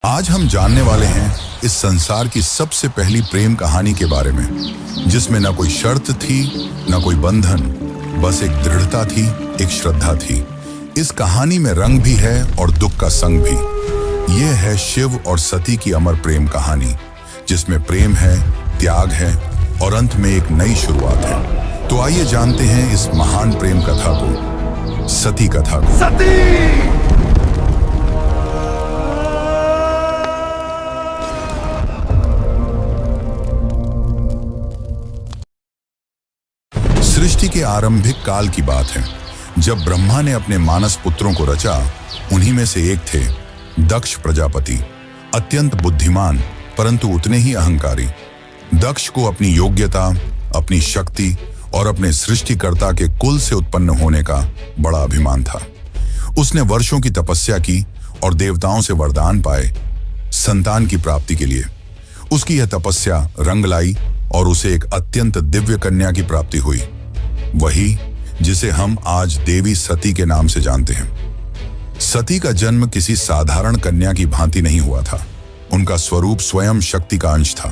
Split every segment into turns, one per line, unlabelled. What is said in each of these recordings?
आज हम जानने वाले हैं इस संसार की सबसे पहली प्रेम कहानी के बारे में, जिसमें न कोई शर्त थी, न कोई बंधन, बस एक दृढ़ता थी, एक श्रद्धा थी। इस कहानी में रंग भी है और दुख का संग भी। यह है शिव और सती की अमर प्रेम कहानी, जिसमें प्रेम है, त्याग है और अंत में एक नई शुरुआत है। तो आइए जानते हैं इस महान प्रेम कथा को, सती कथा को।
सती!
सृष्टि के आरंभिक काल की बात है, जब ब्रह्मा ने अपने मानस पुत्रों को रचा। उन्हीं में से एक थे दक्ष प्रजापति, अत्यंत बुद्धिमान परंतु उतने ही अहंकारी। दक्ष को अपनी योग्यता, अपनी शक्ति और अपने सृष्टिकर्ता के कुल से उत्पन्न होने का बड़ा अभिमान था। उसने वर्षों की तपस्या की और देवताओं से वरदान पाए संतान की प्राप्ति के लिए। उसकी यह तपस्या रंग लाई और उसे एक अत्यंत दिव्य कन्या की प्राप्ति हुई, वही जिसे हम आज देवी सती के नाम से जानते हैं। सती का जन्म किसी साधारण कन्या की भांति नहीं हुआ था। उनका स्वरूप स्वयं शक्ति का अंश था।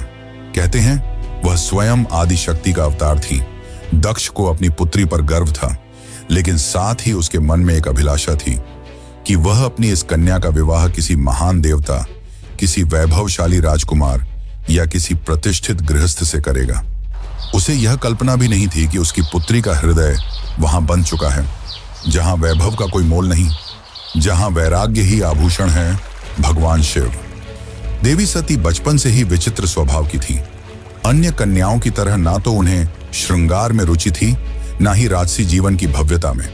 कहते हैं वह स्वयं आदि शक्ति का अवतार थी। दक्ष को अपनी पुत्री पर गर्व था, लेकिन साथ ही उसके मन में एक अभिलाषा थी कि वह अपनी इस कन्या का विवाह किसी महान देवता, किसी वैभवशाली राजकुमार या किसी प्रतिष्ठित गृहस्थ से करेगा। उसे यह कल्पना भी नहीं थी कि उसकी पुत्री का हृदय वहां बन चुका है, जहां वैभव का कोई मोल नहीं, जहां वैराग्य ही आभूषण है, भगवान शिव। देवी सती बचपन से ही विचित्र स्वभाव की थी। अन्य कन्याओं की तरह ना तो उन्हें श्रृंगार में रुचि थी, ना ही राजसी जीवन की भव्यता में।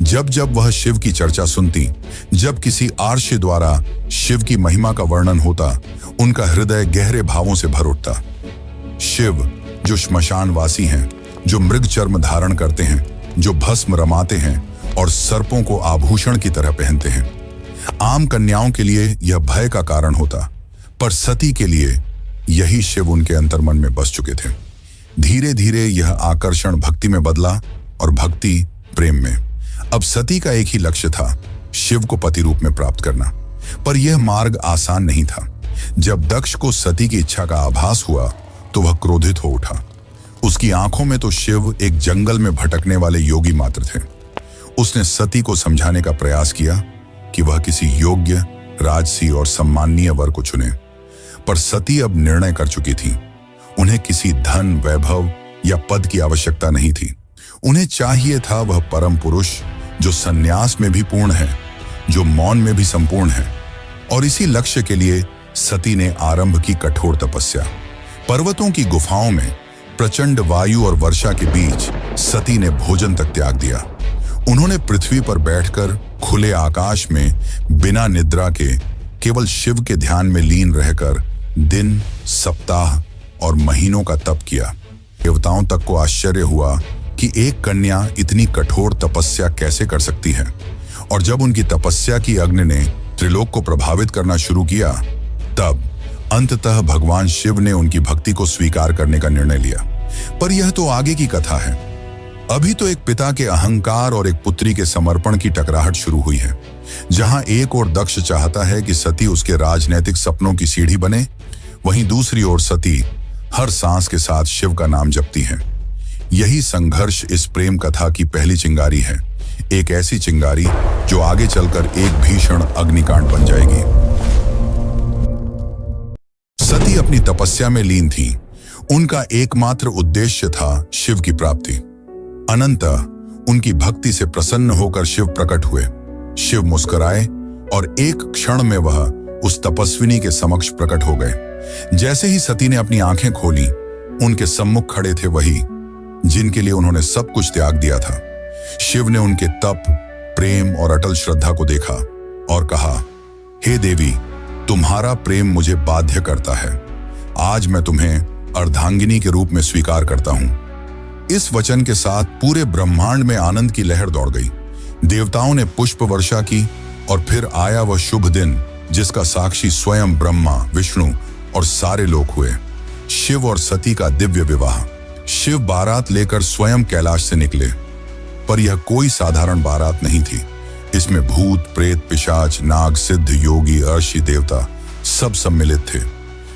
जब जब वह शिव की चर्चा सुनती, जब किसी आर्षि द्वारा शिव की महिमा का वर्णन होता, उनका हृदय गहरे भावों से भर उठता। शिव जो श्मशानवासी हैं, जो मृग चर्म धारण करते हैं, जो भस्म रमाते हैं और सर्पों को आभूषण की तरह पहनते हैं। आम कन्याओं के लिए यह भय का कारण होता, पर सती के लिए यही शिव उनके अंतर्मन में बस चुके थे। धीरे धीरे यह आकर्षण भक्ति में बदला और भक्ति प्रेम में। अब सती का एक ही लक्ष्य था, शिव को पति रूप में प्राप्त करना। पर यह मार्ग आसान नहीं था। जब दक्ष को सती की इच्छा का आभास हुआ तो वह क्रोधित हो उठा। उसकी आंखों में तो शिव एक जंगल में भटकने वाले योगी मात्र थे। उसने सती को समझाने का प्रयास किया कि वह किसी योग्य, राजसी और सम्माननीय वर को चुने, पर सती अब निर्णय कर चुकी थी। उन्हें किसी धन, वैभव या पद की आवश्यकता नहीं थी। उन्हें चाहिए था वह परम पुरुष जो संन्यास में भी पूर्ण है, जो मौन में भी संपूर्ण है। और इसी लक्ष्य के लिए सती ने आरंभ की कठोर तपस्या। पर्वतों की गुफाओं में प्रचंड वायु और वर्षा के बीच सती ने भोजन तक त्याग दिया। उन्होंने पृथ्वी पर बैठकर खुले आकाश में बिना निद्रा के केवल शिव के ध्यान में लीन रहकर दिन, सप्ताह और महीनों का तप किया। देवताओं तक को आश्चर्य हुआ कि एक कन्या इतनी कठोर तपस्या कैसे कर सकती है। और जब उनकी तपस्या की अग्नि ने त्रिलोक को प्रभावित करना शुरू किया, तब अंततः भगवान शिव ने उनकी भक्ति को स्वीकार करने का निर्णय लिया। पर यह तो आगे की कथा है। अभी तो एक पिता के अहंकार और एक पुत्री के समर्पण की टकराहट शुरू हुई है। जहां एक ओर दक्ष चाहता है कि सती उसके राजनैतिक सपनों की सीढ़ी बने, वहीं दूसरी ओर सती हर सांस के साथ शिव का नाम जपती है। यही संघर्ष इस प्रेम कथा की पहली चिंगारी है, एक ऐसी चिंगारी जो आगे चलकर एक भीषण अग्निकांड बन जाएगी। सती अपनी तपस्या में लीन थी। उनका एकमात्र उद्देश्य था शिव की प्राप्ति। अनंतः उनकी भक्ति से प्रसन्न होकर शिव प्रकट हुए। शिव मुस्कुराए और एक क्षण में वह उस तपस्विनी के समक्ष प्रकट हो गए। जैसे ही सती ने अपनी आंखें खोली, उनके सम्मुख खड़े थे वही जिनके लिए उन्होंने सब कुछ त्याग दिया था। शिव ने उनके तप, प्रेम और अटल श्रद्धा को देखा और कहा, हे देवी, तुम्हारा प्रेम मुझे बाध्य करता है। आज मैं तुम्हें अर्धांगिनी के रूप में स्वीकार करता हूं। इस वचन के साथ पूरे ब्रह्मांड में आनंद की लहर दौड़ गई। देवताओं ने पुष्प वर्षा की और फिर आया वह शुभ दिन जिसका साक्षी स्वयं ब्रह्मा, विष्णु और सारे लोग हुए। शिव और सती का दिव्य विवाह। शिव बारात लेकर स्वयं कैलाश से निकले, पर यह कोई साधारण बारात नहीं थी। इसमें भूत, प्रेत, पिशाच, नाग, सिद्ध, योगी, अर्षि, देवता सब सम्मिलित थे।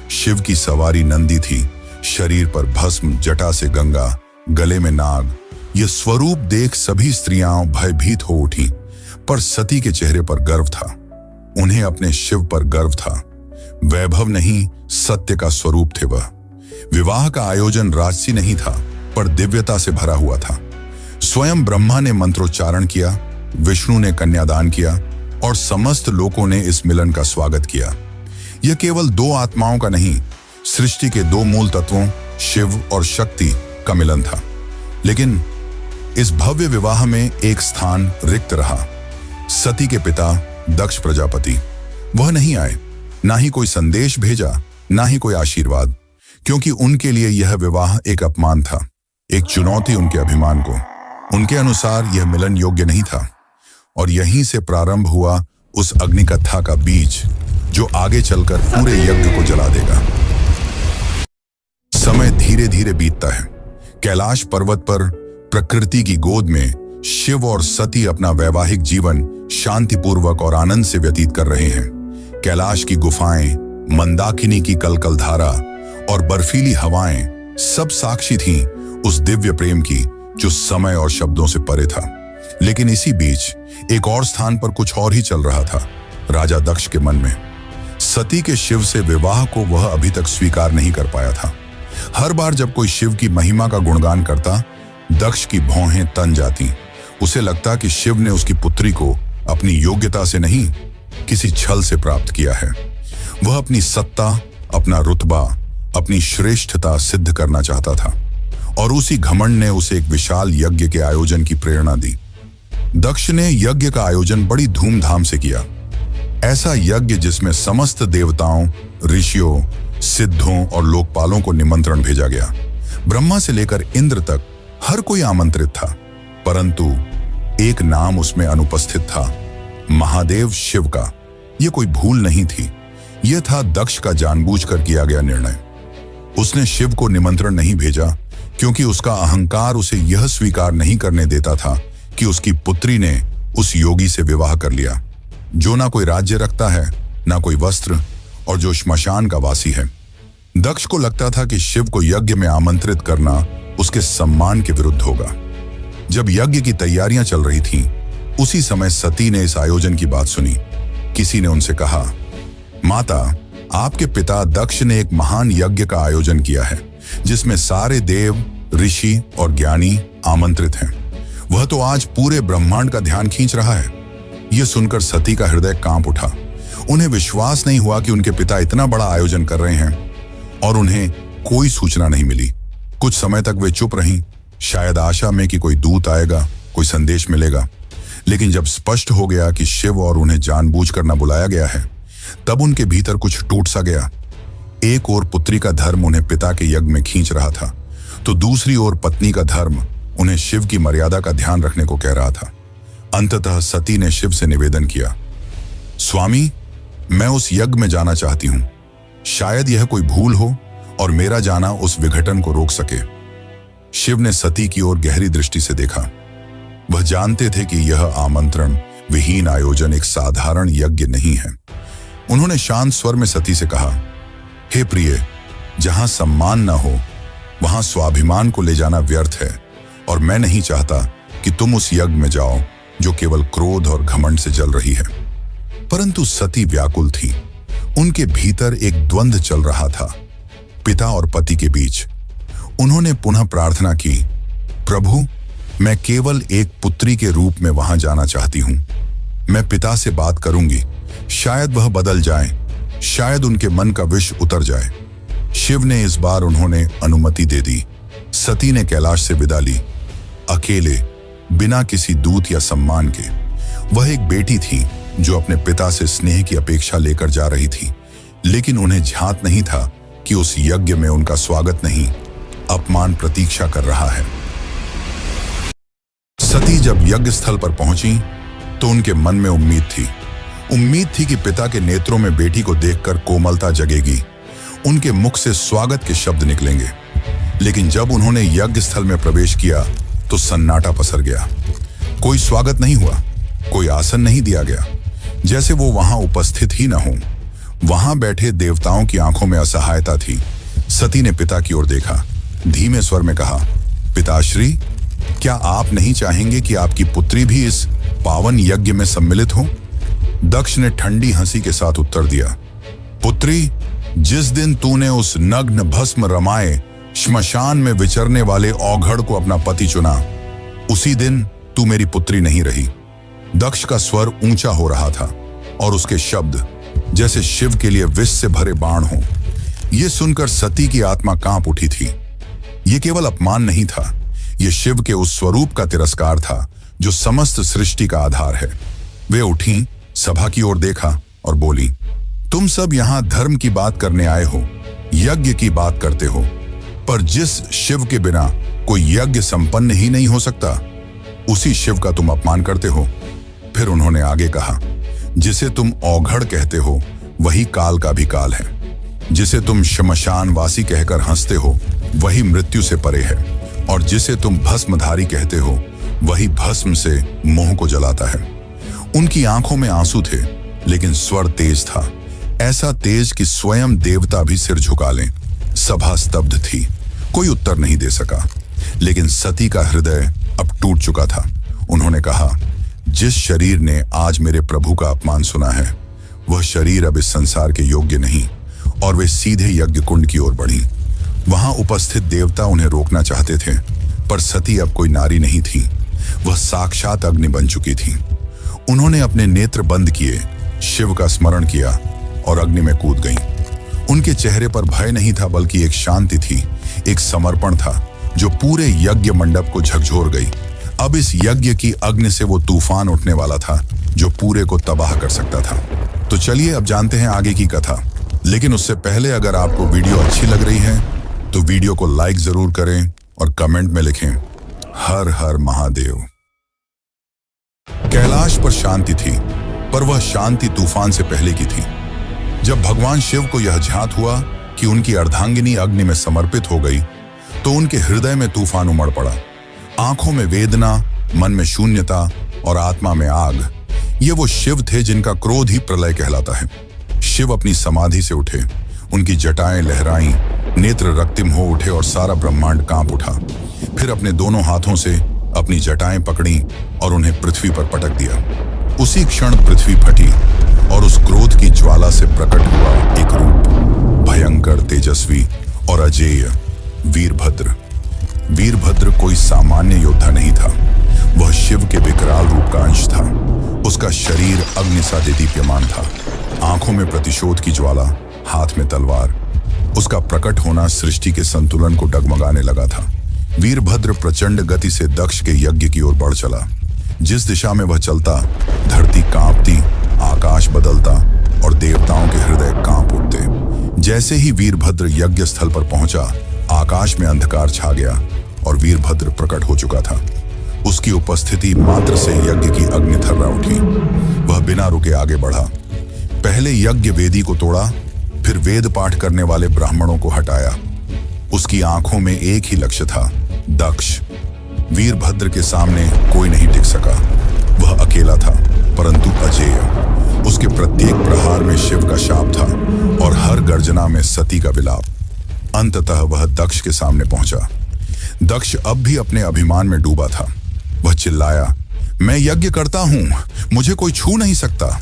शिव की सवारी नंदी थी, शरीर पर भस्म, जटा से गंगा, गले में नाग। यह स्वरूप देख सभी स्त्रियां भयभीत हो उठी, पर सती के चेहरे पर गर्व था। उन्हें अपने शिव पर गर्व था। वैभव नहीं, सत्य का स्वरूप थे वह। विवाह का आयोजन राजसी नहीं था, पर दिव्यता से भरा हुआ था। स्वयं ब्रह्मा ने मंत्रोच्चारण किया, विष्णु ने कन्यादान किया और समस्त लोगों ने इस मिलन का स्वागत किया। यह केवल दो आत्माओं का नहीं, सृष्टि के दो मूल तत्वों शिव और शक्ति का मिलन था। लेकिन इस भव्य विवाह में एक स्थान रिक्त रहा। सती के पिता दक्ष प्रजापति, वह नहीं आए, ना ही कोई संदेश भेजा, ना ही कोई आशीर्वाद, क्योंकि उनके लिए यह विवाह एक अपमान था, एक चुनौती उनके अभिमान को। उनके अनुसार यह मिलन योग्य नहीं था। और यहीं से प्रारंभ हुआ उस अग्निकथा का बीज, जो आगे चलकर पूरे यज्ञ को जला देगा। समय धीरे धीरे बीतता है। कैलाश पर्वत पर प्रकृति की गोद में शिव और सती अपना वैवाहिक जीवन शांतिपूर्वक और आनंद से व्यतीत कर रहे हैं। कैलाश की गुफाएं, मंदाकिनी की कलकल धारा और बर्फीली हवाएं सब साक्षी थीं उस दिव्य प्रेम की, जो समय और शब्दों से परे था। लेकिन इसी बीच एक और स्थान पर कुछ और ही चल रहा था, राजा दक्ष के मन में। सती के शिव से विवाह को वह अभी तक स्वीकार नहीं कर पाया था। हर बार जब कोई शिव की महिमा का गुणगान करता, दक्ष की भौहें तन जाती। उसे लगता कि शिव ने उसकी पुत्री को अपनी योग्यता से नहीं, किसी छल से प्राप्त किया है। वह अपनी सत्ता, अपना रुतबा, अपनी श्रेष्ठता सिद्ध करना चाहता था, और उसी घमंड ने उसे एक विशाल यज्ञ के आयोजन की प्रेरणा दी। दक्ष ने यज्ञ का आयोजन बड़ी धूमधाम से किया। ऐसा यज्ञ जिसमें समस्त देवताओं, ऋषियों, सिद्धों और लोकपालों को निमंत्रण भेजा गया। ब्रह्मा से लेकर इंद्र तक हर कोई आमंत्रित था, परंतु एक नाम उसमें अनुपस्थित था, महादेव शिव का। यह कोई भूल नहीं थी, यह था दक्ष का जानबूझकर किया गया निर्णय। उसने शिव को निमंत्रण नहीं भेजा, क्योंकि उसका अहंकार उसे यह स्वीकार नहीं करने देता था कि उसकी पुत्री ने उस योगी से विवाह कर लिया, जो ना कोई राज्य रखता है, ना कोई वस्त्र, और जो श्मशान का वासी है। दक्ष को लगता था कि शिव को यज्ञ में आमंत्रित करना उसके सम्मान के विरुद्ध होगा। जब यज्ञ की तैयारियां चल रही थीं, उसी समय सती ने इस आयोजन की बात सुनी। किसी ने उनसे कहा, माता, आपके पिता दक्ष ने एक महान यज्ञ का आयोजन किया है, जिसमें सारे देव, ऋषि और ज्ञानी आमंत्रित हैं। वह तो आज पूरे ब्रह्मांड का ध्यान खींच रहा है। यह सुनकर सती का हृदय कांप उठा। उन्हें विश्वास नहीं हुआ कि उनके पिता इतना बड़ा आयोजन कर रहे हैं और उन्हें कोई सूचना नहीं मिली। कुछ समय तक वे चुप रहीं, शायद आशा में कि कोई दूत आएगा, कोई संदेश मिलेगा। लेकिन जब स्पष्ट हो गया कि शिव और उन्हें जानबूझकर न बुलाया गया है, तब उनके भीतर कुछ टूट सा गया। एक ओर पुत्री का धर्म उन्हें पिता के यज्ञ में खींच रहा था, तो दूसरी ओर पत्नी का धर्म उन्हें शिव की मर्यादा का ध्यान रखने को कह रहा था। अंततः सती ने शिव से निवेदन किया, स्वामी, मैं उस यज्ञ में जाना चाहती हूं। शायद यह कोई भूल हो और मेरा जाना उस विघटन को रोक सके। शिव ने सती की ओर गहरी दृष्टि से देखा। वह जानते थे कि यह आमंत्रण विहीन आयोजन एक साधारण यज्ञ नहीं है। उन्होंने शांत स्वर में सती से कहा, हे प्रिय, जहां सम्मान न हो वहां स्वाभिमान को ले जाना व्यर्थ है, और मैं नहीं चाहता कि तुम उस यज्ञ में जाओ जो केवल क्रोध और घमंड से जल रही है। परंतु सती व्याकुल थी। उनके भीतर एक द्वंद्व चल रहा था, पिता और पति के बीच। उन्होंने पुनः प्रार्थना की, प्रभु, मैं केवल एक पुत्री के रूप में वहां जाना चाहती हूं। मैं पिता से बात करूंगी, शायद वह बदल जाए, शायद उनके मन का विष उतर जाए। शिव ने इस बार उन्होंने अनुमति दे दी। सती ने कैलाश से विदा ली, अकेले, बिना किसी दूत या सम्मान के। वह एक बेटी थी जो अपने पिता से स्नेह की अपेक्षा लेकर जा रही थी, लेकिन उन्हें झांत नहीं था कि उस यज्ञ में उनका स्वागत नहीं, अपमान प्रतीक्षा कर रहा है। सती जब यज्ञ स्थल पर पहुंची तो उनके मन में उम्मीद थी कि पिता के नेत्रों में बेटी को देखकर कोमलता जगेगी, उनके मुख से स्वागत के शब्द निकलेंगे। लेकिन जब उन्होंने यज्ञ स्थल में प्रवेश किया तो सन्नाटा पसर गया। कोई स्वागत नहीं हुआ, कोई आसन नहीं दिया गया, जैसे वो वहां उपस्थित ही न हो। वहां बैठे देवताओं की आंखों में असहायता थी। सती ने पिता की ओर देखा, धीमे स्वर में कहा, पिताश्री, क्या आप नहीं चाहेंगे कि आपकी पुत्री भी इस पावन यज्ञ में सम्मिलित हो? दक्ष ने ठंडी हंसी के साथ उत्तर दिया, पुत्री, जिस दिन तूने उस नग्न भस्म रमाए श्मशान में विचरने वाले औघड़ को अपना पति चुना, उसी दिन तू मेरी पुत्री नहीं रही। दक्ष का स्वर ऊंचा हो रहा था और उसके शब्द जैसे शिव के लिए विष से भरे बाण हो। यह सुनकर सती की आत्मा कांप उठी थी। यह केवल अपमान नहीं था, यह शिव के उस स्वरूप का तिरस्कार था जो समस्त सृष्टि का आधार है। वे उठी, सभा की ओर देखा और बोली, तुम सब यहां धर्म की बात करने आए हो, यज्ञ की बात करते हो, पर जिस शिव के बिना कोई यज्ञ संपन्न ही नहीं हो सकता, उसी शिव का तुम अपमान करते हो। फिर उन्होंने आगे कहा, जिसे तुम औघड़ कहते हो वही काल का भी काल है, जिसे तुम श्मशानवासी कहकर हंसते हो वही मृत्यु से परे है, और जिसे तुम भस्मधारी कहते हो वही भस्म से मोह को जलाता है। उनकी आंखों में आंसू थे, लेकिन स्वर तेज था, ऐसा तेज कि स्वयं देवता भी सिर झुका लें। सभा स्तब्ध थी, कोई उत्तर नहीं दे सका, लेकिन सती का हृदय अब टूट चुका था। उन्होंने कहा, जिस शरीर ने आज मेरे प्रभु का अपमान सुना है, वह शरीर अब इस संसार के योग्य नहीं। और वे सीधे यज्ञ कुंड की ओर बढ़ी। वहां उपस्थित देवता उन्हें रोकना चाहते थे, पर सती अब कोई नारी नहीं थी, वह साक्षात अग्नि बन चुकी थी। उन्होंने अपने नेत्र बंद किए, शिव का स्मरण किया और अग्नि में कूद गईं। उनके चेहरे पर भय नहीं था, बल्कि एक शांति थी, एक समर्पण था जो पूरे यज्ञ मंडप को झकझोर गई। अब इस यज्ञ की अग्नि से वो तूफान उठने वाला था जो पूरे को तबाह कर सकता था। तो चलिए अब जानते हैं आगे की कथा। लेकिन उससे पहले अगर आपको वीडियो अच्छी लग रही है तो वीडियो को लाइक जरूर करें और कमेंट में लिखें, हर हर महादेव। कैलाश पर शांति थी, पर वह शांति तूफान से पहले की थी। जब भगवान शिव को यह ज्ञात हुआ कि उनकी अर्धांगिनी अग्नि में समर्पित हो गई, तो उनके हृदय में तूफान उमड़ पड़ा। आंखों में वेदना, मन में शून्यता और आत्मा में आग। ये वो शिव थे जिनका क्रोध ही प्रलय कहलाता है। शिव अपनी समाधि से उठे, उनकी जटाएं लहराईं, नेत्र रक्तिम हो उठे और सारा ब्रह्मांड कांप उठा। फिर अपने दोनों हाथों से अपनी जटाएं पकड़ी और उन्हें पृथ्वी पर पटक दिया। उसी क्षण पृथ्वी फटी और उस क्रोध की ज्वाला से प्रकट हुआ एक रूप, भयंकर, तेजस्वी और अजेय, वीरभद्र। वीरभद्र कोई सामान्य योद्धा नहीं था, वह शिव के विकराल रूप का अंश था। उसका शरीर अग्नि सा दीप्यमान था, आंखों में प्रतिशोध की ज्वाला, हाथ में तलवार। उसका प्रकट होना सृष्टि के संतुलन को डगमगाने लगा था। वीरभद्र प्रचंड गति से दक्ष के यज्ञ की ओर बढ़ चला। जिस दिशा में वह चलता, धरती कांपती, आकाश बदलता और देवताओं के हृदय कांप उठते। जैसे ही वीरभद्र यज्ञ स्थल पर पहुंचा, आकाश में अंधकार छा गया और वीरभद्र प्रकट हो चुका था। उसकी उपस्थिति मात्र से यज्ञ की अग्नि थर्रा उठी। वह बिना रुके आगे बढ़ा। पहले यज्ञ वेदी को तोड़ा, फिर वेद पाठ करने वाले ब्राह्मणों को हटाया। उसकी आंखों में एक ही लक्ष्य था, दक्ष। वीरभद्र के सामने कोई नहीं टिक सका। वह अकेला था, परंतु अजेय। उसके प्रत्येक प्रहार में शिव का शाप था और हर गर्जना में सती का विलाप। अंततः वह दक्ष के सामने पहुंचा। दक्ष अब भी अपने अभिमान में डूबा था। वह चिल्लाया, मैं यज्ञ करता हूं, मुझे कोई छू नहीं सकता।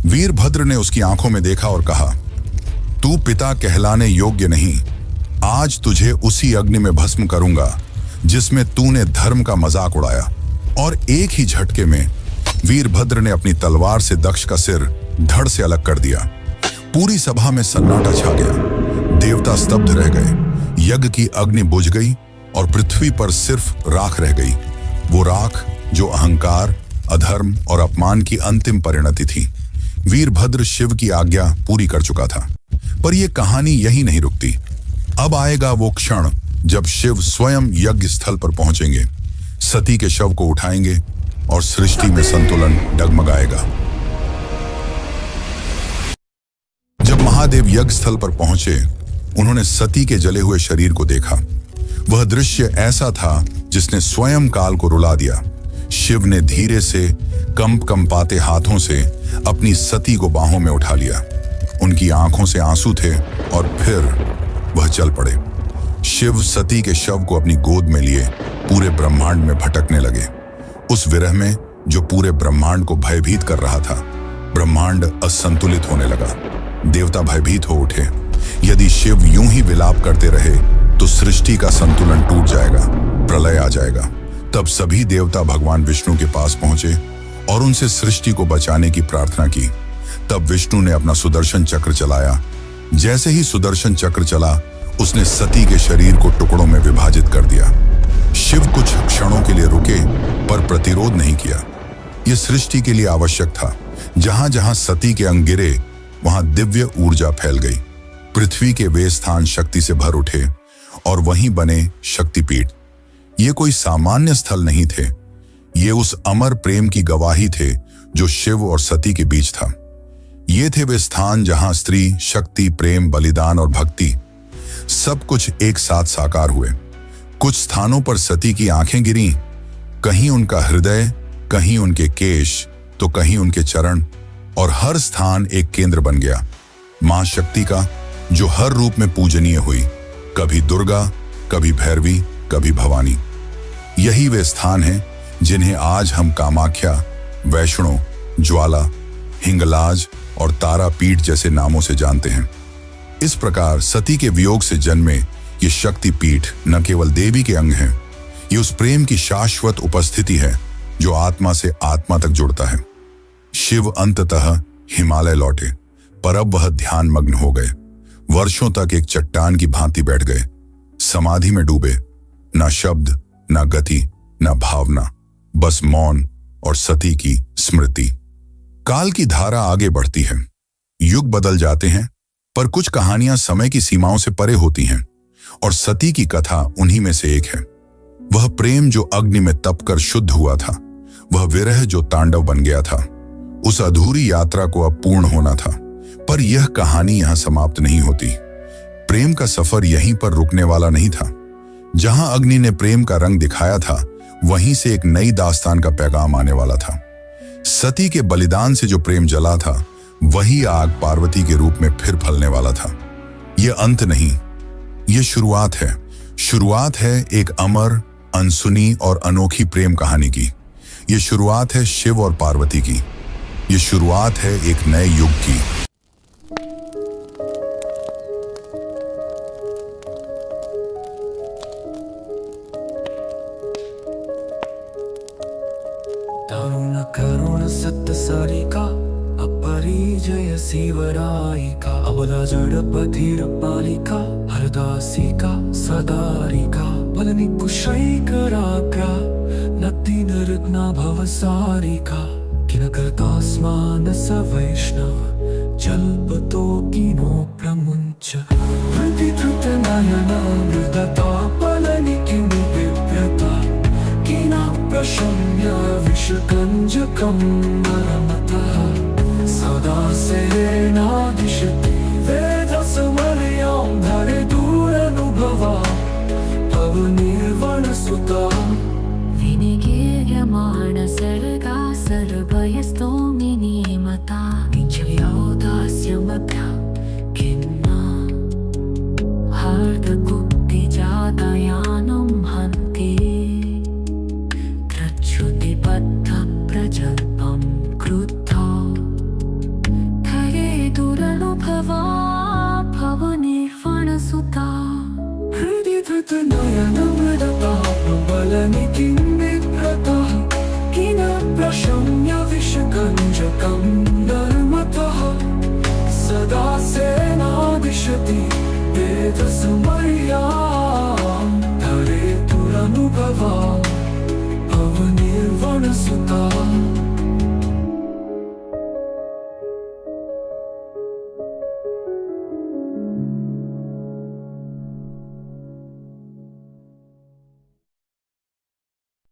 वीरभद्र ने उसकी आंखों में देखा और कहा, तू पिता कहलाने योग्य नहीं। आज तुझे उसी अग्नि में भस्म करूंगा जिसमें तूने धर्म का मजाक उड़ाया। और एक ही झटके में वीरभद्र ने अपनी तलवार से दक्ष का सिर धड़ से अलग कर दिया। पूरी सभा में सन्नाटा छा गया। देवता स्तब्ध रह गए। यज्ञ की अग्नि बुझ गई और पृथ्वी पर सिर्फ राख रह गई। वो राख जो अहंकार, अधर्म और अपमान की अंतिम परिणति थी। वीरभद्र शिव की आज्ञा पूरी कर चुका था। पर यह कहानी यही नहीं रुकती। अब आएगा वो क्षण जब शिव स्वयं यज्ञ स्थल पर पहुंचेंगे, सती के शव को उठाएंगे और सृष्टि में संतुलन डगमगाएगा। जब महादेव यज्ञ स्थल पर पहुंचे, उन्होंने सती के जले हुए शरीर को देखा। वह दृश्य ऐसा था जिसने स्वयं काल को रुला दिया। शिव ने धीरे से कंपाते हाथों से अपनी सती को बाहों में उठा लिया। उनकी आंखों से आंसू थे और फिर वह चल पड़े। शिव सती के शव को अपनी गोद में लिए पूरे ब्रह्मांड में भटकने लगे। उस विरह में जो पूरे ब्रह्मांड को भयभीत कर रहा था, ब्रह्मांड असंतुलित होने लगा। देवता भयभीत हो उठे। यदि शिव यूं ही विलाप करते रहे तो सृष्टि का संतुलन टूट जाएगा, प्रलय आ जाएगा। तब सभी देवता भगवान विष्णु के पास पहुंचे और उनसे सृष्टि को बचाने की प्रार्थना की। तब विष्णु ने अपना सुदर्शन चक्र चलाया। जैसे ही सुदर्शन चक्र चला, उसने सती के शरीर को टुकड़ों में विभाजित कर दिया। शिव कुछ क्षणों के लिए रुके पर प्रतिरोध नहीं किया। यह सृष्टि के लिए आवश्यक था। जहां जहां सती के अंग गिरे वहां दिव्य ऊर्जा फैल गई। पृथ्वी के वे स्थान शक्ति से भर उठे और वहीं बने शक्तिपीठ। ये कोई सामान्य स्थल नहीं थे, ये उस अमर प्रेम की गवाही थे जो शिव और सती के बीच था। ये थे वे स्थान जहां स्त्री, शक्ति, प्रेम, बलिदान और भक्ति सब कुछ एक साथ साकार हुए। कुछ स्थानों पर सती की आंखें गिरीं, कहीं उनका हृदय, कहीं उनके केश, तो कहीं उनके चरण, और हर स्थान एक केंद्र बन गया मां शक्ति का, जो हर रूप में पूजनीय हुई। कभी दुर्गा, कभी भैरवी, कभी भवानी। यही वे स्थान हैं जिन्हें आज हम कामाख्या, वैष्णो, ज्वाला, हिंगलाज और तारापीठ जैसे नामों से जानते हैं। इस प्रकार सती के वियोग से जन्मे ये शक्तिपीठ न केवल देवी के अंग हैं, ये उस प्रेम की शाश्वत उपस्थिति है जो आत्मा से आत्मा तक जुड़ता है। शिव अंततः हिमालय लौटे, पर अब वह ध्यान मग्न हो गए। वर्षों तक एक चट्टान की भांति बैठ गए, समाधि में डूबे। ना शब्द, ना गति, ना भावना, बस मौन और सती की स्मृति। काल की धारा आगे बढ़ती है, युग बदल जाते हैं, पर कुछ कहानियां समय की सीमाओं से परे होती हैं, और सती की कथा उन्हीं में से एक है। वह प्रेम जो अग्नि में तपकर शुद्ध हुआ था, वह विरह जो तांडव बन गया था। उस अधूरी यात्रा को अब पूर्ण होना था, पर यह कहानी यहां समाप्त नहीं होती। प्रेम का सफर यहीं पर रुकने वाला नहीं था। जहां अग्नि ने प्रेम का रंग दिखाया था, वहीं से एक नई दास्तान का पैगाम आने वाला था। सती के बलिदान से जो प्रेम जला था, वही आग पार्वती के रूप में फिर फलने वाला था। यह अंत नहीं, यह शुरुआत है। शुरुआत है एक अमर, अनसुनी और अनोखी प्रेम कहानी की। यह शुरुआत है शिव और पार्वती की। यह शुरुआत है एक नए युग की।
दारुण करुण सत्य सारिका अपरिजय शिवरायिका अबला जडपथिर पालिका हरदासिका सदारिका बलनि कुशैकराग्रा नक्तिन रत्ना भवसारिका किनकर्तास्मान स वैष्णव जल्पतो किनो प्रमुञ्च प्रतिधृतनयना मृदता बलनि किमु बिभ्रता किना प्रशम्य विषकञ्जकं नरमतः सदा सेनादिशति वेदसमर्यां धरे दूरनुभवा भवनिर्वणसुता
विनिगीर्यमाण सर्गा सर्वयस्तोमिनी मता किञ्चयोदास्यमभ्या खिन्ना हार्दकुक्तिजातयानं हन्ति त्रच्छ्रुतिबद्धप्रजल्पं क्रुद्धा धरे दुरनुभवा भवनिर्वणसुता
हृदि धृतनयनमृदता बलनि किं बिभ्रतः किन प्रशम्य विषकञ्जकं नर्मतः सदा सेनादिशति वेदसमर्या